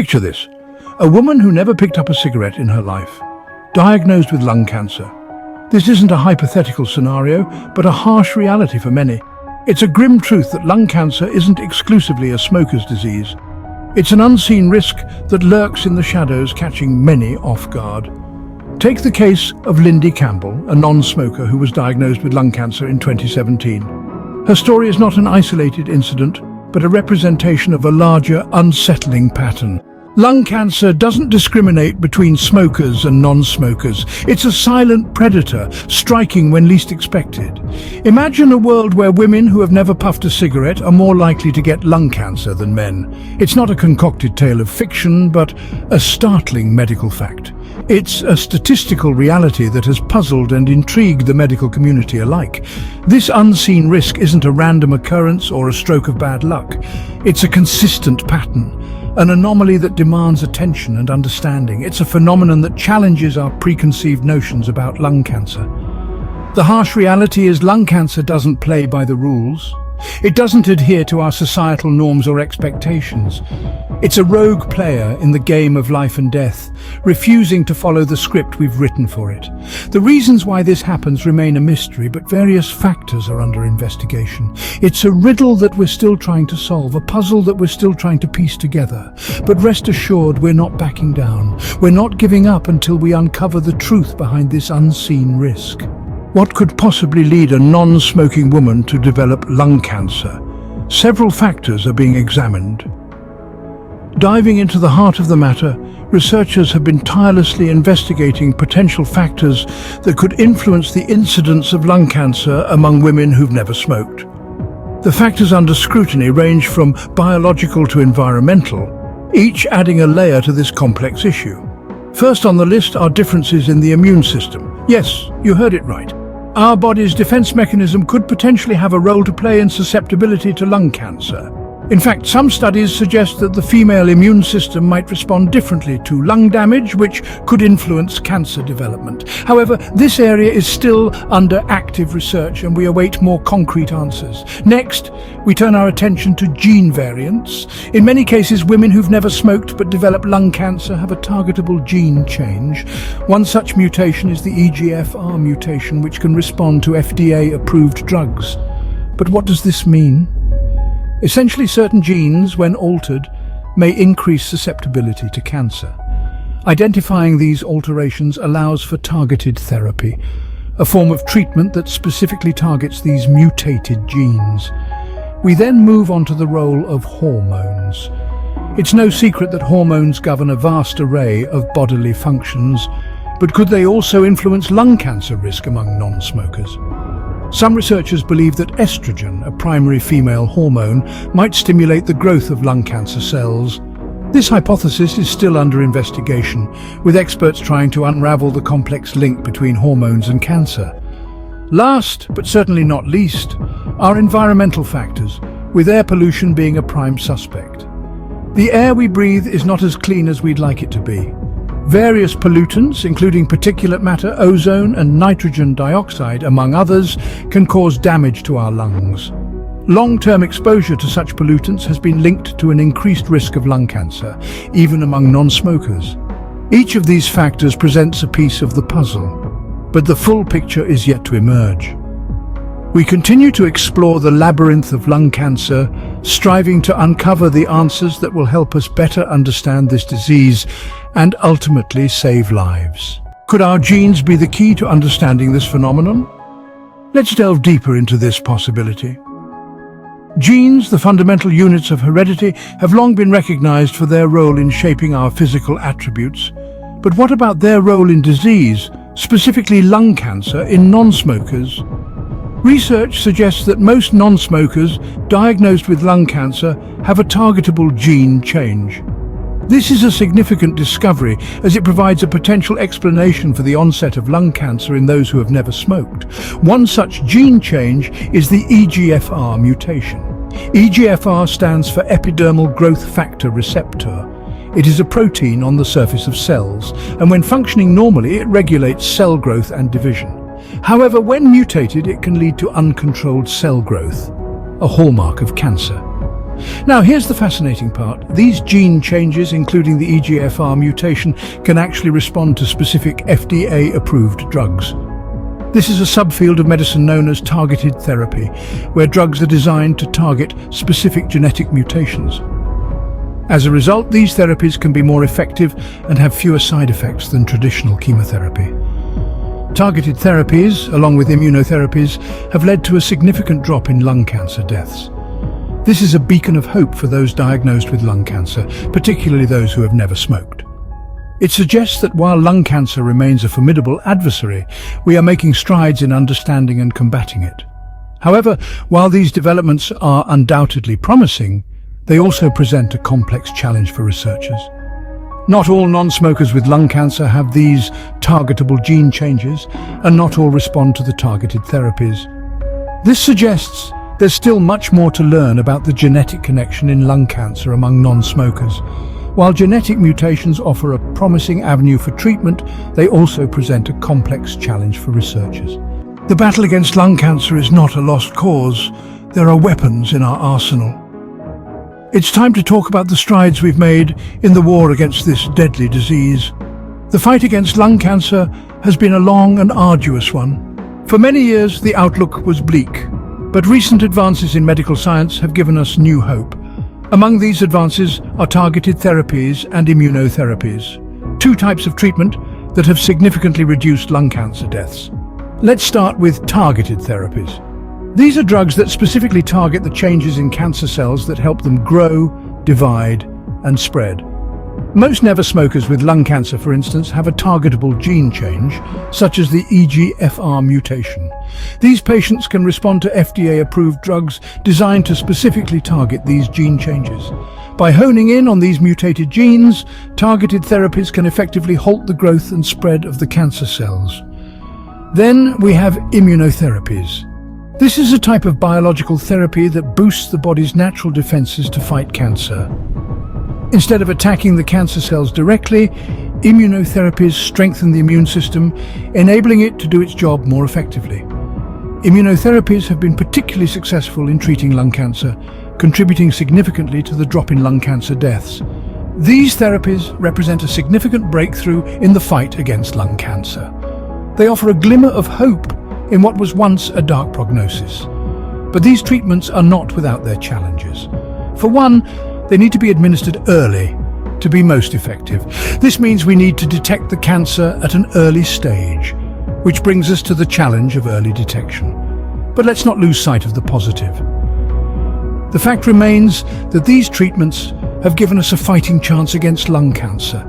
Picture this: a woman who never picked up a cigarette in her life, diagnosed with lung cancer. This isn't a hypothetical scenario, but a harsh reality for many. It's a grim truth that lung cancer isn't exclusively a smoker's disease. It's an unseen risk that lurks in the shadows, catching many off guard. Take the case of Lindi Campbell, a non-smoker who was diagnosed with lung cancer in 2017. Her story is not an isolated incident, but a representation of a larger, unsettling pattern. Lung cancer doesn't discriminate between smokers and non-smokers. It's a silent predator, striking when least expected. Imagine a world where women who have never puffed a cigarette are more likely to get lung cancer than men. It's not a concocted tale of fiction, but a startling medical fact. It's a statistical reality that has puzzled and intrigued the medical community alike. This unseen risk isn't a random occurrence or a stroke of bad luck. It's a consistent pattern, an anomaly that demands attention and understanding. It's a phenomenon that challenges our preconceived notions about lung cancer. The harsh reality is lung cancer doesn't play by the rules. It doesn't adhere to our societal norms or expectations. It's a rogue player in the game of life and death, refusing to follow the script we've written for it. The reasons why this happens remain a mystery, but various factors are under investigation. It's a riddle that we're still trying to solve, a puzzle that we're still trying to piece together. But rest assured, we're not backing down. We're not giving up until we uncover the truth behind this unseen risk. What could possibly lead a non-smoking woman to develop lung cancer? Several factors are being examined. Diving into the heart of the matter, researchers have been tirelessly investigating potential factors that could influence the incidence of lung cancer among women who've never smoked. The factors under scrutiny range from biological to environmental, each adding a layer to this complex issue. First on the list are differences in the immune system. Yes, you heard it right. Our body's defense mechanism could potentially have a role to play in susceptibility to lung cancer. In fact, some studies suggest that the female immune system might respond differently to lung damage, which could influence cancer development. However, this area is still under active research and we await more concrete answers. Next, we turn our attention to gene variants. In many cases, women who've never smoked but develop lung cancer have a targetable gene change. One such mutation is the EGFR mutation, which can respond to FDA-approved drugs. But what does this mean? Essentially, certain genes, when altered, may increase susceptibility to cancer. Identifying these alterations allows for targeted therapy, a form of treatment that specifically targets these mutated genes. We then move on to the role of hormones. It's no secret that hormones govern a vast array of bodily functions, but could they also influence lung cancer risk among non-smokers? Some researchers believe that estrogen, a primary female hormone, might stimulate the growth of lung cancer cells. This hypothesis is still under investigation, with experts trying to unravel the complex link between hormones and cancer. Last, but certainly not least, are environmental factors, with air pollution being a prime suspect. The air we breathe is not as clean as we'd like it to be. Various pollutants, including particulate matter, ozone and nitrogen dioxide, among others, can cause damage to our lungs. Long-term exposure to such pollutants has been linked to an increased risk of lung cancer, even among non-smokers. Each of these factors presents a piece of the puzzle, but the full picture is yet to emerge. We continue to explore the labyrinth of lung cancer, striving to uncover the answers that will help us better understand this disease and ultimately save lives. Could our genes be the key to understanding this phenomenon? Let's delve deeper into this possibility. Genes, the fundamental units of heredity, have long been recognized for their role in shaping our physical attributes. But what about their role in disease, specifically lung cancer, in non-smokers? Research suggests that most non-smokers diagnosed with lung cancer have a targetable gene change. This is a significant discovery, as it provides a potential explanation for the onset of lung cancer in those who have never smoked. One such gene change is the EGFR mutation. EGFR stands for epidermal growth factor receptor. It is a protein on the surface of cells, and when functioning normally, it regulates cell growth and division. However, when mutated, it can lead to uncontrolled cell growth, a hallmark of cancer. Now, here's the fascinating part. These gene changes, including the EGFR mutation, can actually respond to specific FDA-approved drugs. This is a subfield of medicine known as targeted therapy, where drugs are designed to target specific genetic mutations. As a result, these therapies can be more effective and have fewer side effects than traditional chemotherapy. Targeted therapies, along with immunotherapies, have led to a significant drop in lung cancer deaths. This is a beacon of hope for those diagnosed with lung cancer, particularly those who have never smoked. It suggests that while lung cancer remains a formidable adversary, we are making strides in understanding and combating it. However, while these developments are undoubtedly promising, they also present a complex challenge for researchers. Not all non-smokers with lung cancer have these targetable gene changes, and not all respond to the targeted therapies. This suggests there's still much more to learn about the genetic connection in lung cancer among non-smokers. While genetic mutations offer a promising avenue for treatment, they also present a complex challenge for researchers. The battle against lung cancer is not a lost cause. There are weapons in our arsenal. It's time to talk about the strides we've made in the war against this deadly disease. The fight against lung cancer has been a long and arduous one. For many years, the outlook was bleak, but recent advances in medical science have given us new hope. Among these advances are targeted therapies and immunotherapies, two types of treatment that have significantly reduced lung cancer deaths. Let's start with targeted therapies. These are drugs that specifically target the changes in cancer cells that help them grow, divide, and spread. Most never smokers with lung cancer, for instance, have a targetable gene change, such as the EGFR mutation. These patients can respond to FDA-approved drugs designed to specifically target these gene changes. By honing in on these mutated genes, targeted therapies can effectively halt the growth and spread of the cancer cells. Then we have immunotherapies. This is a type of biological therapy that boosts the body's natural defenses to fight cancer. Instead of attacking the cancer cells directly, immunotherapies strengthen the immune system, enabling it to do its job more effectively. Immunotherapies have been particularly successful in treating lung cancer, contributing significantly to the drop in lung cancer deaths. These therapies represent a significant breakthrough in the fight against lung cancer. They offer a glimmer of hope in what was once a dark prognosis. But these treatments are not without their challenges. For one, they need to be administered early to be most effective. This means we need to detect the cancer at an early stage, which brings us to the challenge of early detection. But let's not lose sight of the positive. The fact remains that these treatments have given us a fighting chance against lung cancer.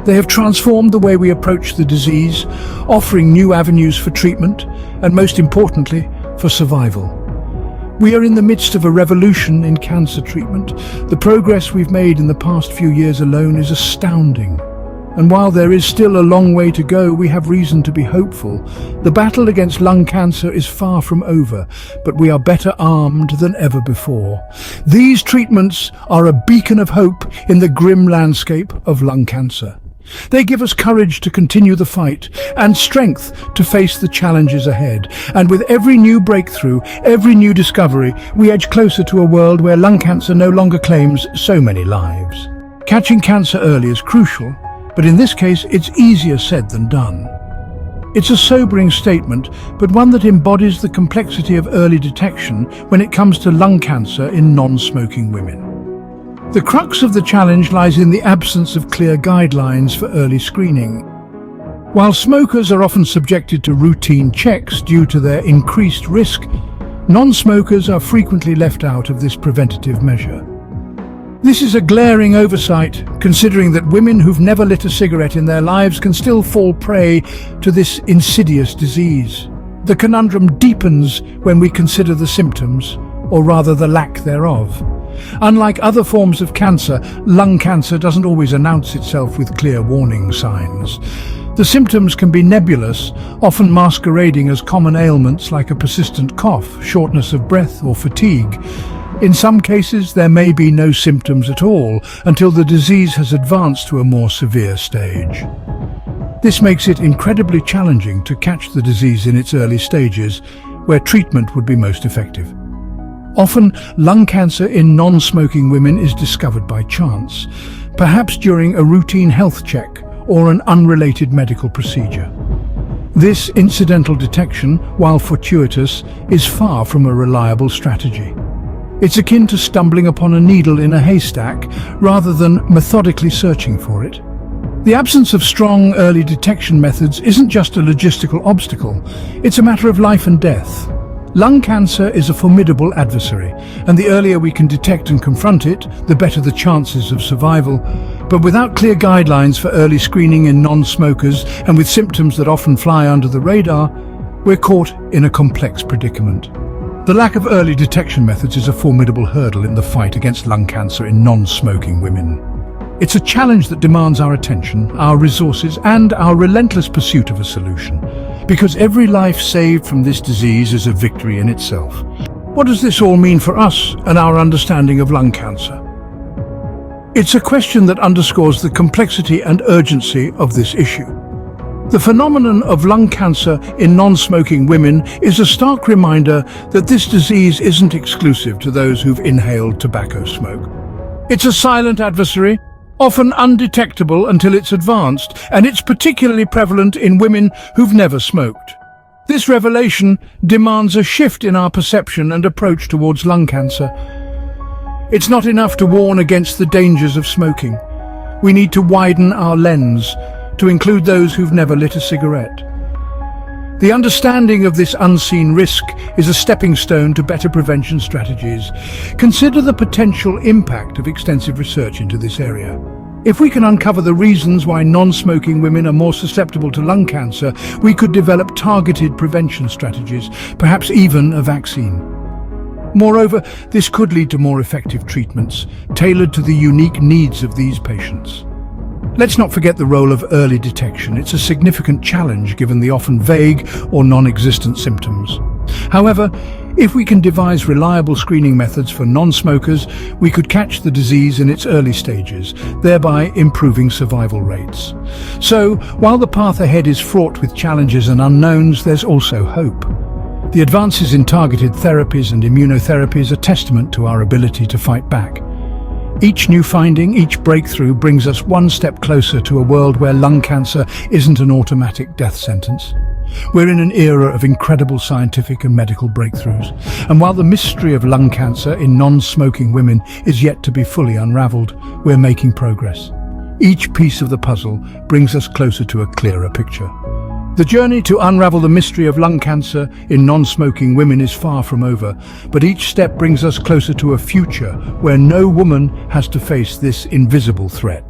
They have transformed the way we approach the disease, offering new avenues for treatment and, most importantly, for survival. We are in the midst of a revolution in cancer treatment. The progress we've made in the past few years alone is astounding. And while there is still a long way to go, we have reason to be hopeful. The battle against lung cancer is far from over, but we are better armed than ever before. These treatments are a beacon of hope in the grim landscape of lung cancer. They give us courage to continue the fight and strength to face the challenges ahead. And with every new breakthrough, every new discovery, we edge closer to a world where lung cancer no longer claims so many lives. Catching cancer early is crucial, but in this case, it's easier said than done. It's a sobering statement, but one that embodies the complexity of early detection when it comes to lung cancer in non-smoking women. The crux of the challenge lies in the absence of clear guidelines for early screening. While smokers are often subjected to routine checks due to their increased risk, non-smokers are frequently left out of this preventative measure. This is a glaring oversight, considering that women who've never lit a cigarette in their lives can still fall prey to this insidious disease. The conundrum deepens when we consider the symptoms, or rather the lack thereof. Unlike other forms of cancer, lung cancer doesn't always announce itself with clear warning signs. The symptoms can be nebulous, often masquerading as common ailments like a persistent cough, shortness of breath, or fatigue. In some cases, there may be no symptoms at all until the disease has advanced to a more severe stage. This makes it incredibly challenging to catch the disease in its early stages, where treatment would be most effective. Often, lung cancer in non-smoking women is discovered by chance, perhaps during a routine health check or an unrelated medical procedure. This incidental detection, while fortuitous, is far from a reliable strategy. It's akin to stumbling upon a needle in a haystack rather than methodically searching for it. The absence of strong early detection methods isn't just a logistical obstacle, it's a matter of life and death. Lung cancer is a formidable adversary, and the earlier we can detect and confront it, the better the chances of survival. But without clear guidelines for early screening in non-smokers, and with symptoms that often fly under the radar, we're caught in a complex predicament. The lack of early detection methods is a formidable hurdle in the fight against lung cancer in non-smoking women. It's a challenge that demands our attention, our resources, and our relentless pursuit of a solution. Because every life saved from this disease is a victory in itself. What does this all mean for us and our understanding of lung cancer? It's a question that underscores the complexity and urgency of this issue. The phenomenon of lung cancer in non-smoking women is a stark reminder that this disease isn't exclusive to those who've inhaled tobacco smoke. It's a silent adversary, often undetectable until it's advanced, and it's particularly prevalent in women who've never smoked. This revelation demands a shift in our perception and approach towards lung cancer. It's not enough to warn against the dangers of smoking. We need to widen our lens to include those who've never lit a cigarette. The understanding of this unseen risk is a stepping stone to better prevention strategies. Consider the potential impact of extensive research into this area. If we can uncover the reasons why non-smoking women are more susceptible to lung cancer, we could develop targeted prevention strategies, perhaps even a vaccine. Moreover, this could lead to more effective treatments, tailored to the unique needs of these patients. Let's not forget the role of early detection. It's a significant challenge given the often vague or non-existent symptoms. However, if we can devise reliable screening methods for non-smokers, we could catch the disease in its early stages, thereby improving survival rates. So, while the path ahead is fraught with challenges and unknowns, there's also hope. The advances in targeted therapies and immunotherapies are testament to our ability to fight back. Each new finding, each breakthrough brings us one step closer to a world where lung cancer isn't an automatic death sentence. We're in an era of incredible scientific and medical breakthroughs, and while the mystery of lung cancer in non-smoking women is yet to be fully unraveled, we're making progress. Each piece of the puzzle brings us closer to a clearer picture. The journey to unravel the mystery of lung cancer in non-smoking women is far from over, but each step brings us closer to a future where no woman has to face this invisible threat.